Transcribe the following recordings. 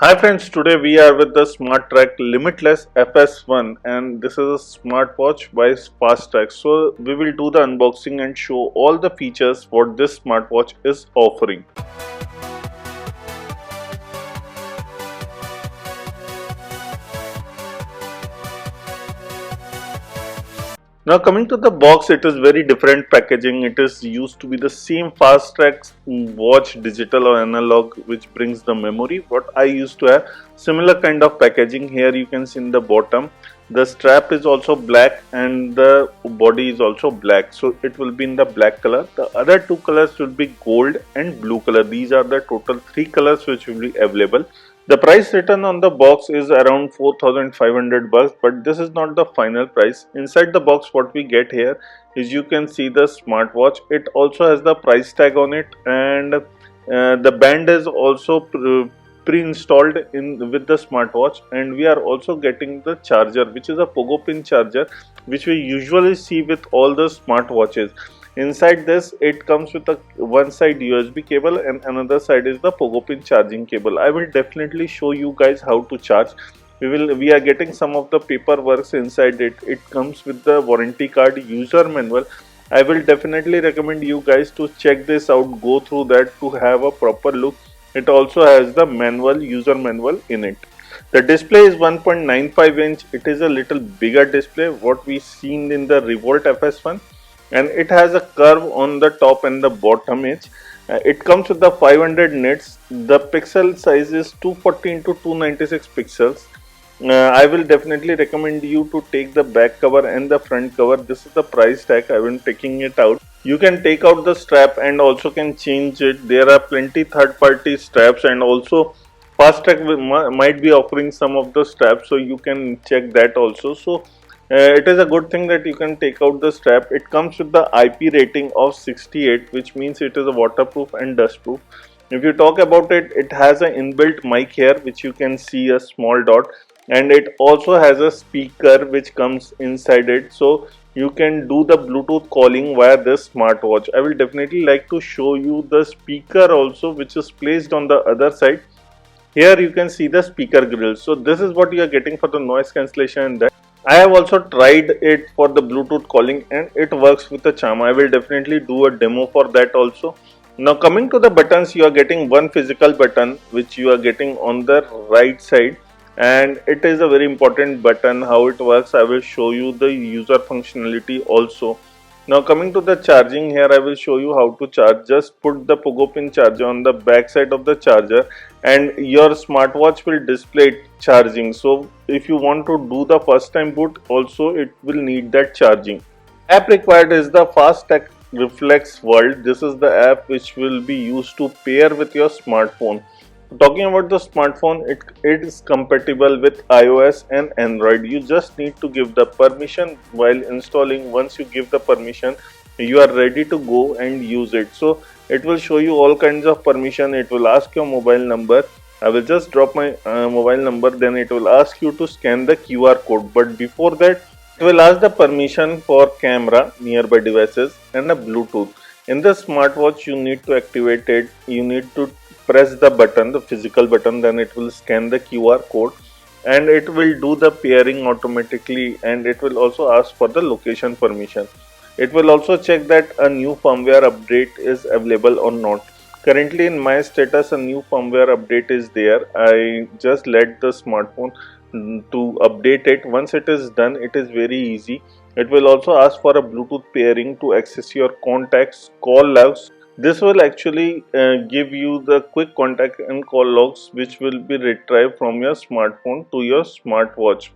Hi friends, today we are with the Fastrack Limitless FS1 and this is a smartwatch by Fastrack. So we will do the unboxing and show all the features what this smartwatch is offering. Now coming to the box, it is very different packaging. It is used to be the same Fastrack watch digital or analog which brings the memory. What I used to have similar kind of packaging. Here you can see in the bottom the strap is also black and the body is also black, so it will be in the black color. The other two colors will be gold and blue color. These are the total three colors which will be available. The price written on the box is around 4,500 bucks, but this is not the final price. Inside the box what we get here is you can see the smartwatch. It also has the price tag on it, and the band is also pre-installed in with the smartwatch, and we are also getting the charger, which is a pogo pin charger which we usually see with all the smartwatches. Inside this it comes with a one side USB cable and another side is the pogo pin charging cable. I will definitely show you guys how to charge. We are getting some of the paperwork inside it. It comes with the warranty card, user manual. I will definitely recommend you guys to check this out, go through that to have a proper look. It also has the manual, user manual in it. The display is 1.95 inch. It is a little bigger display what we seen in the Revolt FS1, and it has a curve on the top and the bottom edge. It comes with the 500 nits. The pixel size is 240 into 296 pixels. I will definitely recommend you to take the back cover and the front cover. This is the price tag. I am taking it out. You can take out the strap and also can change it. There are plenty third party straps, and also Fastrack might be offering some of the straps, so you can check that also. So it is a good thing that you can take out the strap. It comes with the IP rating of 68, which means it is a waterproof and dustproof. If you talk about it, it has an inbuilt mic here, which you can see a small dot, and it also has a speaker which comes inside it, so you can do the Bluetooth calling via this smartwatch. I will definitely like to show you the speaker also, which is placed on the other side. Here you can see the speaker grill. So this is what you are getting for the noise cancellation and that. I have also tried it for the Bluetooth calling and it works with a charm. I will definitely do a demo for that also. Now coming to the buttons, you are getting one physical button which you are getting on the right side, and it is a very important button. How it works, I will show you the user functionality also. Now coming to the charging, here I will show you how to charge. Just put the pogo pin charger on the back side of the charger and your smartwatch will display charging. So if you want to do the first time boot also, it will need that charging. App required is the Fastrack Reflex World. This is the app which will be used to pair with your smartphone. Talking about the smartphone, it is compatible with iOS and Android. You just need to give the permission while installing. Once you give the permission, you are ready to go and use it. So it will show you all kinds of permission. It will ask your mobile number. I will just drop my mobile number, then it will ask you to scan the QR code. But before that, it will ask the permission for camera, nearby devices and a Bluetooth. In the smartwatch, you need to activate it. You need to press the button, the physical button, then it will scan the QR code and it will do the pairing automatically, and it will also ask for the location permission. It will also check that a new firmware update is available or not. Currently in my status a new firmware update is there. I just let the smartphone to update it. Once it is done, it is very easy. It will also ask for a Bluetooth pairing to access your contacts, call logs. This will actually give you the quick contact and call logs which will be retrieved from your smartphone to your smartwatch.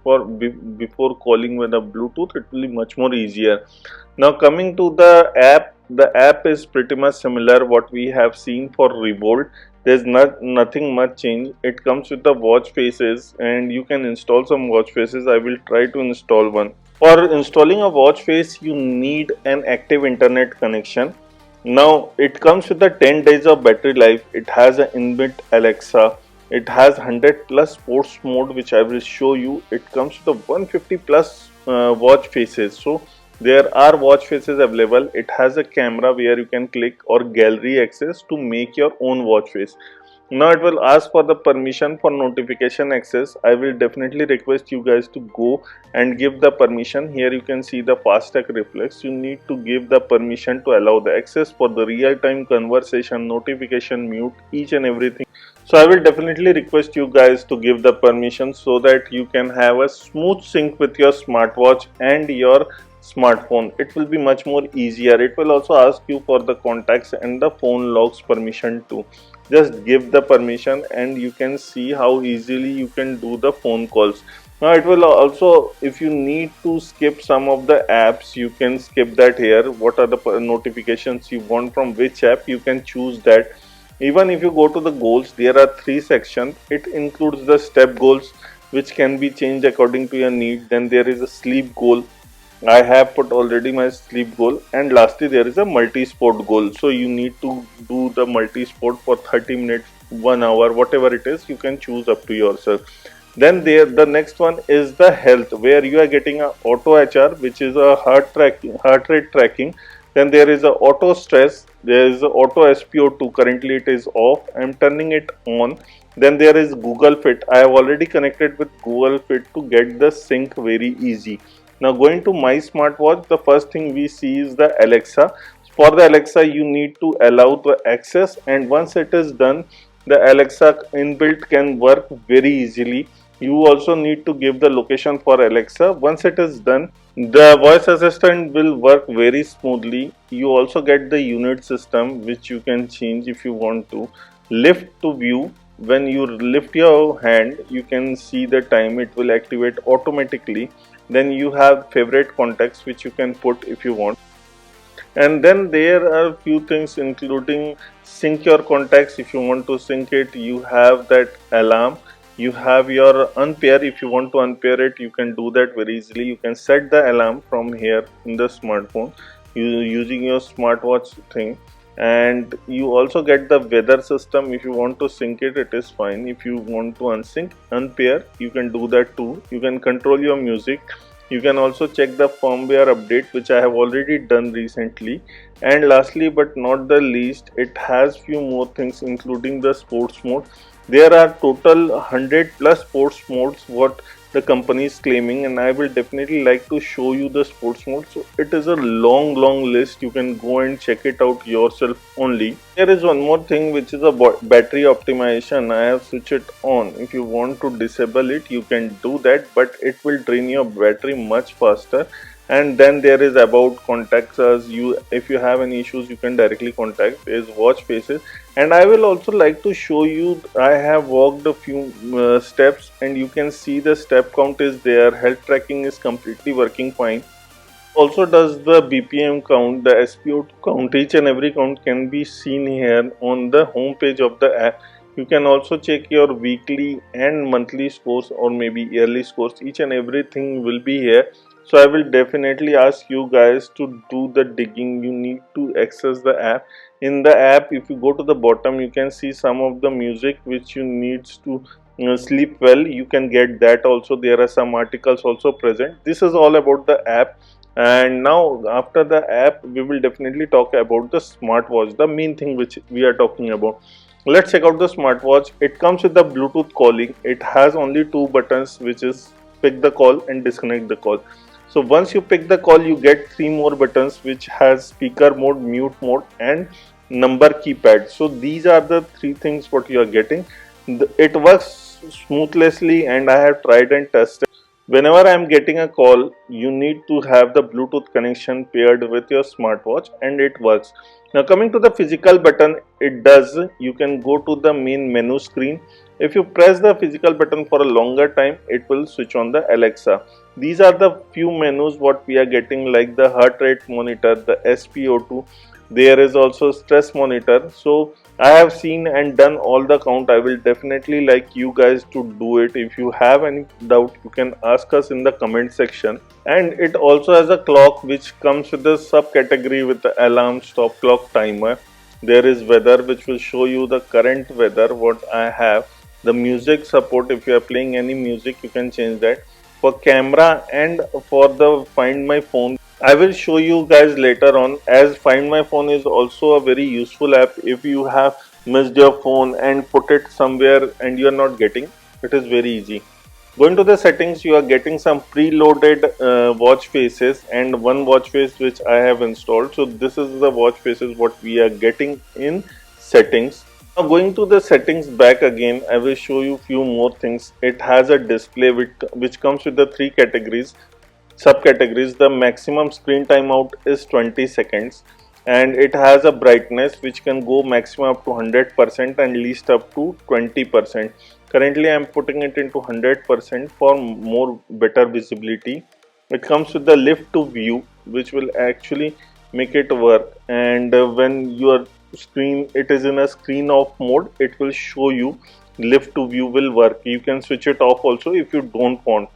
Before calling with a Bluetooth, it will be much more easier. Now coming to the app is pretty much similar what we have seen for Revolt. There's nothing much change. It comes with the watch faces and you can install some watch faces. I will try to install one. For installing a watch face, you need an active internet connection. Now it comes with the 10 days of battery life. It has an inbuilt Alexa. It has 100 plus sports mode, which I will show you. It comes with the 150 plus watch faces. So there are watch faces available. It has a camera where you can click or gallery access to make your own watch face. Now it will ask for the permission for notification access. I will definitely request you guys to go and give the permission. Here you can see the Fastrack Reflex. You need to give the permission to allow the access for the real-time conversation, notification, mute, each and everything. So I will definitely request you guys to give the permission so that you can have a smooth sync with your smartwatch and your smartphone. It will be much more easier. It will also ask you for the contacts and the phone logs permission too. Just give the permission and you can see how easily you can do the phone calls. Now it will also, if you need to skip some of the apps, you can skip that here. What are the notifications you want from which app, you can choose that. Even if you go to the goals, there are 3 sections. It includes the step goals, which can be changed according to your need. Then there is a sleep goal. I have put already my sleep goal, and lastly there is a multi-sport goal. So you need to do the multi-sport for 30 minutes, 1 hour, whatever it is, you can choose up to yourself. Then there the next one is the health, where you are getting a auto HR, which is a heart rate tracking. Then there is a auto stress, there is a auto SPO2, currently it is off, I am turning it on. Then there is Google Fit. I have already connected with Google Fit to get the sync very easy. Now going to my smartwatch, the first thing we see is the Alexa. For the Alexa, you need to allow the access, and once it is done, the Alexa inbuilt can work very easily. You also need to give the location for Alexa. Once it is done, the voice assistant will work very smoothly. You also get the unit system, which you can change if you want to. Lift to view. When you lift your hand, you can see the time. It will activate automatically. Then you have favorite contacts, which you can put if you want. And then there are few things including sync your contacts. If you want to sync it, you have that alarm. You have your unpair. If you want to unpair it, you can do that very easily. You can set the alarm from here in the smartphone using your smartwatch thing. And you also get the weather system. If you want to sync it, it is fine. If you want to unsync, unpair, you can do that too. You can control your music. You can also check the firmware update, which I have already done recently. And lastly but not the least, it has few more things including the sports mode. There are total 100 plus sports modes what the company is claiming, and I will definitely like to show you the sports mode. So it is a long list. You can go and check it out yourself only. There is one more thing, which is a battery optimization. I have switched it on. If you want to disable it, you can do that, but it will drain your battery much faster. And then there is about contacts us. You, if you have any issues, you can directly contact. There is watch faces, and I will also like to show you. I have walked a few steps, and you can see the step count is there. Health tracking is completely working fine. Also does the BPM count, the SPO2 count. Each and every count can be seen here on the home page of the app. You can also check your weekly and monthly scores, or maybe yearly scores. Each and everything will be here. So I will definitely ask you guys to do the digging. You need to access the app. In the app, if you go to the bottom, you can see some of the music which you needs to sleep well. You can get that also. There are some articles also present. This is all about the app. And now after the app, we will definitely talk about the smartwatch, the main thing which we are talking about. Let's check out the smartwatch. It comes with the Bluetooth calling. It has only 2 buttons, which is pick the call and disconnect the call. So once you pick the call, you get 3 more buttons, which has speaker mode, mute mode, and number keypad. So these are the 3 things what you are getting. It works smoothly, and I have tried and tested. Whenever I am getting a call, you need to have the Bluetooth connection paired with your smartwatch, and it works. Now coming to the physical button, it does. You can go to the main menu screen. If you press the physical button for a longer time, it will switch on the Alexa. These are the few menus what we are getting, like the heart rate monitor, the SPO2. There is also stress monitor. So I have seen and done all the count. I will definitely like you guys to do it. If you have any doubt, you can ask us in the comment section. And it also has a clock which comes with the subcategory with the alarm, stop clock, timer. There is weather, which will show you the current weather what I have. The music support, if you are playing any music, you can change that. For camera and for the find my phone, I will show you guys later on, as Find My Phone is also a very useful app. If you have missed your phone and put it somewhere and you are not getting, it is very easy. Going to the settings, you are getting some preloaded watch faces and one watch face which I have installed. So this is the watch faces what we are getting in settings. Now going to the settings back again, I will show you few more things. It has a display which comes with the three categories subcategories. The maximum screen timeout is 20 seconds and it has a brightness which can go maximum up to 100% and least up to 20%. Currently I am putting it into 100% for more better visibility. It comes with the lift to view which will actually make it work, and when your screen it is in a screen off mode, it will show you lift to view will work. You can switch it off also if you don't want,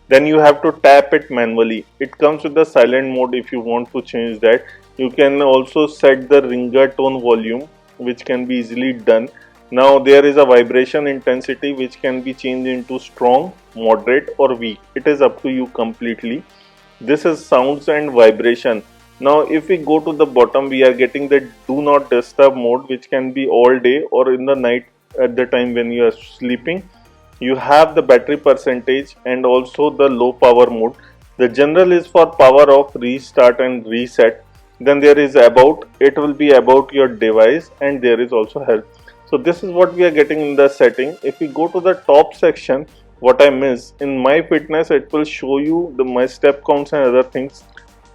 then you have to tap it manually. It comes with the silent mode if you want to change that. You can also set the ringer tone volume which can be easily done. Now there is a vibration intensity which can be changed into strong, moderate or weak. It is up to you completely. This is sounds and vibration. Now if we go to the bottom, we are getting the do not disturb mode which can be all day or in the night at the time when you are sleeping. You have the battery percentage and also the low power mode. The general is for power off, restart and reset. Then there is about, it will be about your device, and there is also health. So this is what we are getting in the setting. If we go to the top section, what I miss in my fitness, it will show you the my step counts and other things.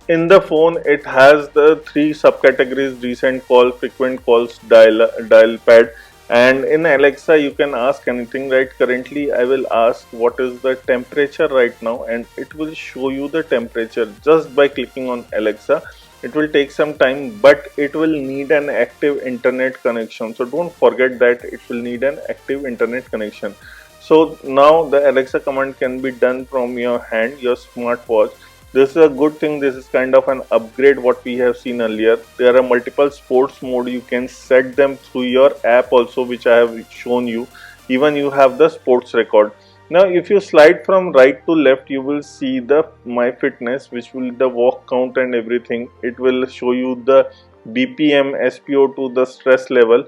In the phone it has the three subcategories: recent call, frequent calls, dial pad, and in Alexa you can ask anything. Right, currently I will ask what is the temperature right now, and it will show you the temperature just by clicking on Alexa. It will take some time, but it will need an active internet connection, so don't forget that it will need an active internet connection. So now the Alexa command can be done from your hand, your smartwatch. This is a good thing. This is kind of an upgrade what we have seen earlier. There are multiple sports mode. You can set them through your app also, which I have shown you. Even you have the sports record. Now if you slide from right to left, you will see the my fitness, which will the walk count and everything. It will show you the BPM, SpO2, the stress level.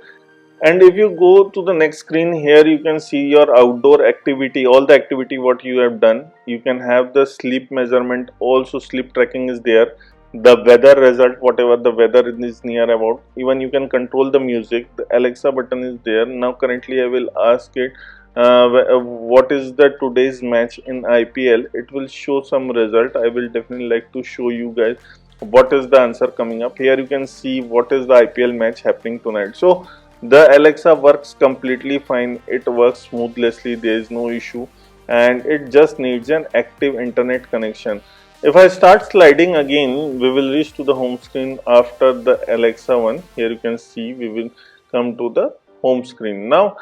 And if you go to the next screen, here you can see your outdoor activity, all the activity what you have done. You can have the sleep measurement, also sleep tracking is there, the weather result, whatever the weather is near about. Even you can control the music. The Alexa button is there. Now currently I will ask it what is the today's match in IPL. It will show some result. I will definitely like to show you guys what is the answer coming up. Here you can see what is the IPL match happening tonight. So the Alexa works completely fine. It works smoothly. There is no issue, and it just needs an active internet connection. If I start sliding again, we will reach to the home screen after the Alexa one. Here you can see we will come to the home screen. Now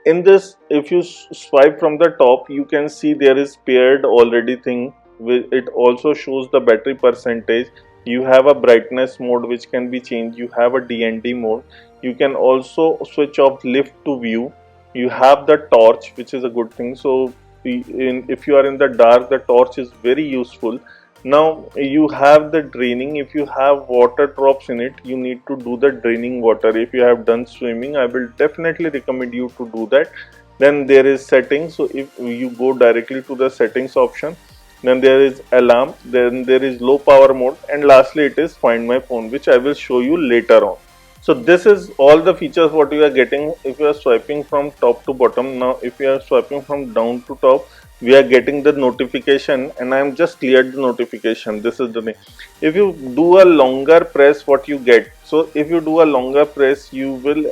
in this, if you swipe from the top, you can see there is paired already thing. It also shows the battery percentage. You have a brightness mode which can be changed. You have a DND mode. You can also switch off lift to view. You have the torch, which is a good thing. So if you are in the dark, the torch is very useful. Now you have the draining. If you have water drops in it, you need to do the draining water. If you have done swimming, I will definitely recommend you to do that. Then there is settings. So if you go directly to the settings option, then there is alarm, then there is low power mode, and lastly it is find my phone, which I will show you later on. So this is all the features what you are getting if you are swiping from top to bottom. Now if you are swiping from down to top, we are getting the notification, and I am just cleared the notification. This is the thing. If you do a longer press, what you get, so if you do a longer press, you will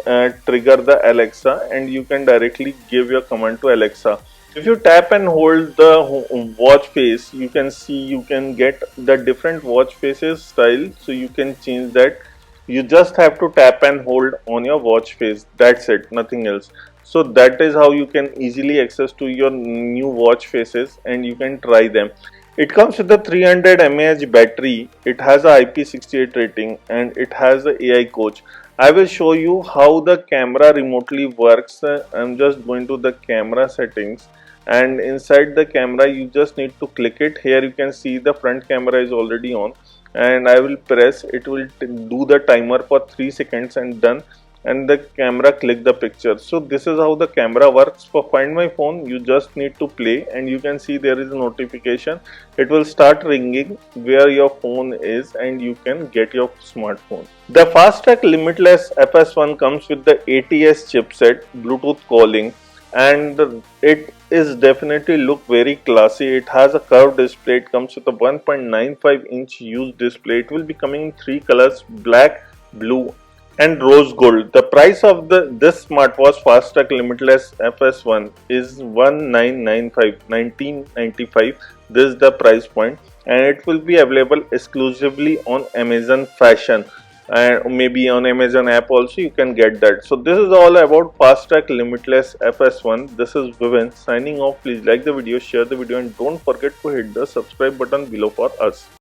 trigger the Alexa, and you can directly give your command to Alexa. If you tap and hold the watch face, you can see you can get the different watch faces style, so you can change that. You just have to tap and hold on your watch face, that's it, nothing else. So that is how you can easily access to your new watch faces, and you can try them. It comes with a 300 mAh battery. It has a IP68 rating, and it has a AI coach. I will show you how the camera remotely works. I'm just going to the camera settings, and inside the camera you just need to click it. Here you can see the front camera is already on, and I will press. It will do the timer for 3 seconds and done. and the camera click the picture. So this is how the camera works. For Find My Phone, you just need to play and you can see there is a notification. It will start ringing where your phone is and you can get your smartphone. The Fastrack Limitless FS1 comes with the ATS chipset, Bluetooth calling, and it is definitely look very classy. It has a curved display. It comes with a 1.95-inch huge display. It will be coming in three colors: black, blue and rose gold. The price of this smartwatch Fastrack Limitless FS1 is 1995. This is the price point, and it will be available exclusively on Amazon Fashion, and maybe on Amazon app also you can get that. So this is all about Fastrack Limitless FS1. This is Vivin signing off. Please like the video, share the video, and don't forget to hit the subscribe button below for us.